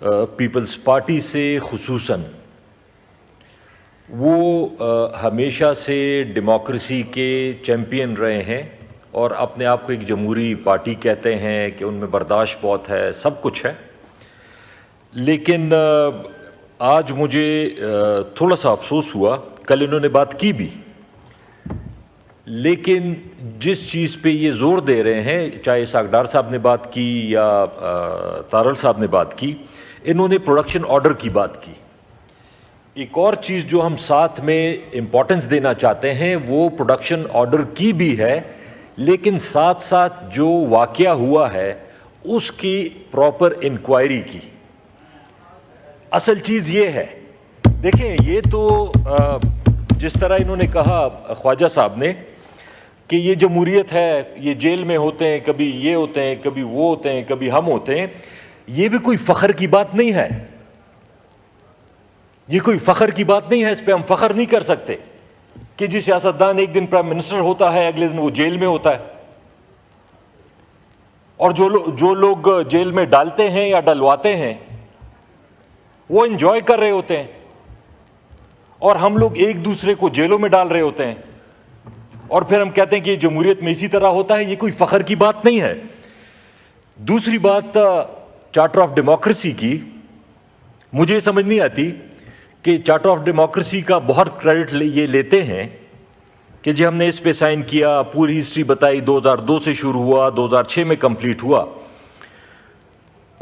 Peoples party سے خصوصاً وہ ہمیشہ سے ڈیموکریسی کے چیمپئن رہے ہیں اور اپنے آپ کو ایک جمہوری پارٹی کہتے ہیں کہ ان میں برداشت بہت ہے، سب کچھ ہے. لیکن آج مجھے تھوڑا سا افسوس ہوا، کل انہوں نے بات کی بھی، لیکن جس چیز پہ یہ زور دے رہے ہیں، چاہے اسحاق ڈار صاحب نے بات کی یا تارڑ صاحب نے بات کی، انہوں نے پروڈکشن آرڈر کی بات کی. ایک اور چیز جو ہم ساتھ میں امپورٹنس دینا چاہتے ہیں وہ پروڈکشن آرڈر کی بھی ہے، لیکن ساتھ ساتھ جو واقعہ ہوا ہے اس کی پراپر انکوائری کی. اصل چیز یہ ہے، دیکھیں یہ تو جس طرح انہوں نے کہا خواجہ صاحب نے کہ یہ جمہوریت ہے، یہ جیل میں ہوتے ہیں، کبھی یہ ہوتے ہیں، کبھی وہ ہوتے ہیں، کبھی ہم ہوتے ہیں، یہ بھی کوئی فخر کی بات نہیں ہے. یہ کوئی فخر کی بات نہیں ہے، اس پہ ہم فخر نہیں کر سکتے کہ جی سیاستدان ایک دن پرائم منسٹر ہوتا ہے، اگلے دن وہ جیل میں ہوتا ہے، اور جو لوگ جیل میں ڈالتے ہیں یا ڈلواتے ہیں وہ انجوائے کر رہے ہوتے ہیں، اور ہم لوگ ایک دوسرے کو جیلوں میں ڈال رہے ہوتے ہیں، اور پھر ہم کہتے ہیں کہ یہ جمہوریت میں اسی طرح ہوتا ہے. یہ کوئی فخر کی بات نہیں ہے. دوسری بات چارٹر آف ڈیموکریسی کی، مجھے سمجھ نہیں آتی کہ چارٹر آف ڈیموکریسی کا بہت کریڈٹ یہ لیتے ہیں کہ جی ہم نے اس پہ سائن کیا، پوری ہسٹری بتائی، 2002 سے شروع ہوا، 2006 میں کمپلیٹ ہوا.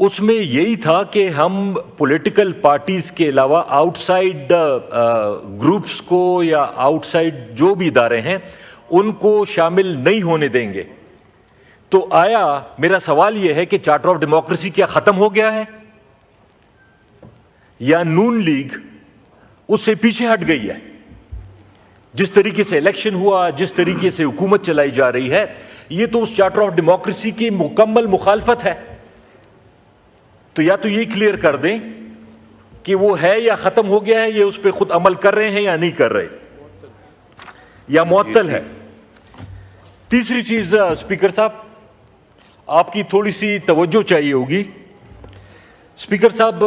اس میں یہی تھا کہ ہم پولیٹیکل پارٹیز کے علاوہ آؤٹ سائڈ گروپس کو یا آؤٹ سائڈ جو بھی ادارے ہیں ان کو شامل نہیں ہونے دیں گے. تو آیا میرا سوال یہ ہے کہ چارٹر آف ڈیموکریسی کیا ختم ہو گیا ہے، یا نون لیگ اس سے پیچھے ہٹ گئی ہے؟ جس طریقے سے الیکشن ہوا، جس طریقے سے حکومت چلائی جا رہی ہے، یہ تو اس چارٹر آف ڈیموکریسی کی مکمل مخالفت ہے. تو یا تو یہ کلیئر کر دیں کہ وہ ہے یا ختم ہو گیا ہے، یہ اس پہ خود عمل کر رہے ہیں یا نہیں کر رہے، یا معطل ہے. تیسری چیز اسپیکر صاحب، آپ کی تھوڑی سی توجہ چاہیے ہوگی. اسپیکر صاحب،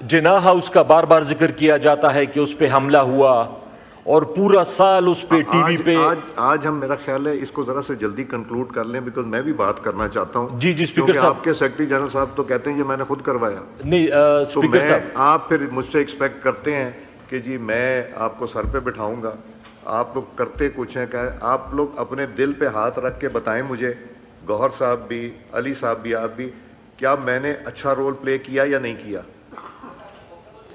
جناح ہاؤس کا بار بار ذکر کیا جاتا ہے کہ اس پہ حملہ ہوا اور پورا سال اس پہ ٹی وی پہ. آج ہم، میرا خیال ہے اس کو ذرا سے جلدی کنکلوڈ کر لیں، بیکاز میں بھی بات کرنا چاہتا ہوں. جی اسپیکر صاحب، آپ کے سیکرٹری جنرل صاحب تو کہتے ہیں یہ میں نے خود کروایا. نہیں اسپیکر صاحب، آپ پھر مجھ سے ایکسپیکٹ کرتے ہیں کہ جی میں آپ کو سر پہ بٹھاؤں گا. آپ لوگ کرتے کچھ ہیں، کہ آپ لوگ اپنے دل پہ ہاتھ رکھ کے بتائیں مجھے، گوہر صاحب بھی، علی صاحب بھی، آپ بھی، کیا میں نے اچھا رول پلے کیا یا نہیں کیا؟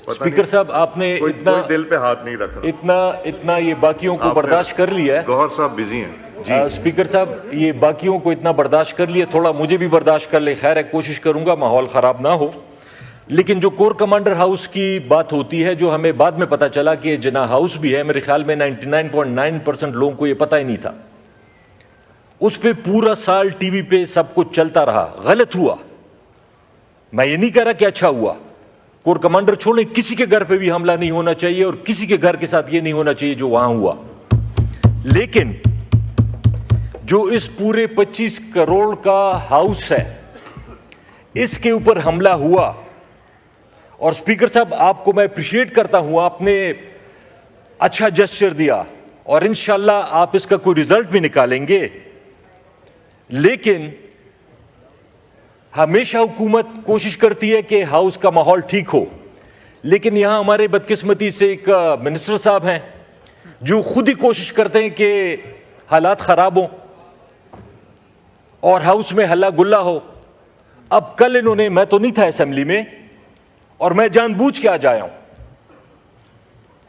اسپیکر صاحب، آپ نے اتنا دل پہ ہاتھ نہیں رکھ رہا، اتنا یہ باقیوں کو برداشت کر لیا ہے. گوہر صاحب بزی ہیں جی. اسپیکر صاحب، یہ باقیوں کو اتنا برداشت کر لیا، تھوڑا مجھے بھی برداشت کر لے. خیر ہے، کوشش کروں گا ماحول خراب نہ ہو. لیکن جو کور کمانڈر ہاؤس کی بات ہوتی ہے، جو ہمیں بعد میں پتا چلا کہ جناح ہاؤس بھی ہے، میرے خیال میں 99.9% لوگوں کو یہ پتہ ہی نہیں تھا. اس پہ پورا سال ٹی وی پہ سب کچھ چلتا رہا. غلط ہوا، میں یہ نہیں کہہ رہا کہ اچھا ہوا. کور کمانڈر چھوڑیں، کسی کے گھر پہ بھی حملہ نہیں ہونا چاہیے، اور کسی کے گھر کے ساتھ یہ نہیں ہونا چاہیے جو وہاں ہوا. لیکن جو اس پورے 25 کروڑ کا ہاؤس ہے، اس کے اوپر حملہ ہوا. اور اسپیکر صاحب، آپ کو میں اپریشیٹ کرتا ہوں، آپ نے اچھا جسچر دیا اور انشاءاللہ آپ اس کا کوئی رزلٹ بھی نکالیں گے. لیکن ہمیشہ حکومت کوشش کرتی ہے کہ ہاؤس کا ماحول ٹھیک ہو، لیکن یہاں ہمارے بدقسمتی سے ایک منسٹر صاحب ہیں جو خود ہی کوشش کرتے ہیں کہ حالات خراب ہوں اور ہاؤس میں ہلا گلا ہو. اب کل انہوں نے، میں تو نہیں تھا اسمبلی میں اور میں جان بوجھ کے آ جایا ہوں،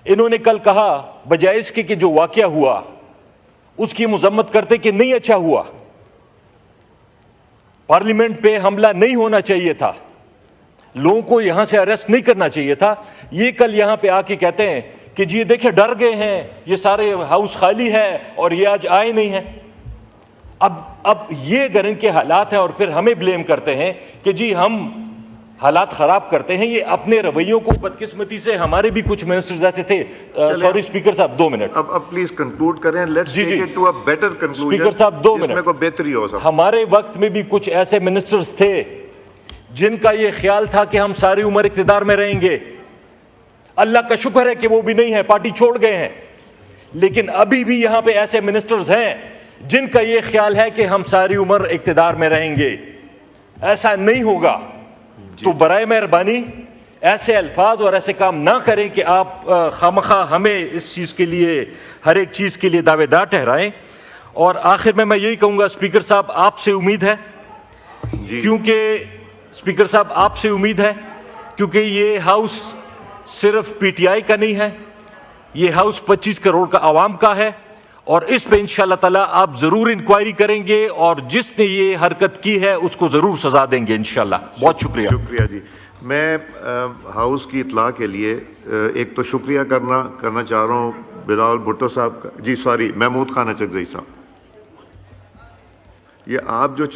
انہوں نے کل کہا بجائے اس کے کہ جو واقعہ ہوا اس کی مذمت کرتے کہ نہیں اچھا ہوا، پارلیمنٹ پہ حملہ نہیں ہونا چاہیے تھا، لوگوں کو یہاں سے اریسٹ نہیں کرنا چاہیے تھا. یہ کل یہاں پہ آ کے کہتے ہیں کہ جی دیکھیں ڈر گئے ہیں، یہ سارے ہاؤس خالی ہے اور یہ آج آئے نہیں ہیں. اب یہ اگر ان کے حالات ہیں اور پھر ہمیں بلیم کرتے ہیں کہ جی ہم حالات خراب کرتے ہیں، یہ اپنے رویوں کو، بدقسمتی سے ہمارے بھی کچھ منسٹرز ایسے تھے. سوری اسپیکر صاحب، 2 منٹ. اب پلیز کنکلوڈ کریں. Let's take it to a better conclusion. Speaker صاحب 2 منٹ. اس میں کوئی بہتری ہو سکتی. ہمارے وقت میں بھی کچھ ایسے منسٹرز تھے جن کا یہ خیال تھا کہ ہم ساری عمر اقتدار میں رہیں گے، اللہ کا شکر ہے کہ وہ بھی نہیں ہے، پارٹی چھوڑ گئے ہیں، لیکن ابھی بھی یہاں پہ ایسے منسٹرز ہیں جن کا یہ خیال ہے کہ ہم ساری عمر اقتدار میں رہیں گے۔ ایسا نہیں ہوگا۔ تو برائے مہربانی ایسے الفاظ اور ایسے کام نہ کریں کہ آپ خامخواہ ہمیں اس چیز کے لیے، ہر ایک چیز کے لیے دعوے دار ٹھہرائیں۔ اور آخر میں یہی کہوں گا، اسپیکر صاحب آپ سے امید ہے، کیونکہ اسپیکر صاحب آپ سے امید ہے کیونکہ یہ ہاؤس صرف پی ٹی آئی کا نہیں ہے، یہ ہاؤس 25 کروڑ کا عوام کا ہے، اور اس پہ انشاءاللہ تعالیٰ آپ ضرور انکوائری کریں گے، اور جس نے یہ حرکت کی ہے اس کو ضرور سزا دیں گے انشاءاللہ۔ بہت شکریہ۔ شکریہ جی۔ میں ہاؤس کی اطلاع کے لیے ایک تو شکریہ کرنا چاہ رہا ہوں بلاول بھٹو صاحب کا، جی سوری، محمود خان اچکزئی صاحب، یہ آپ جو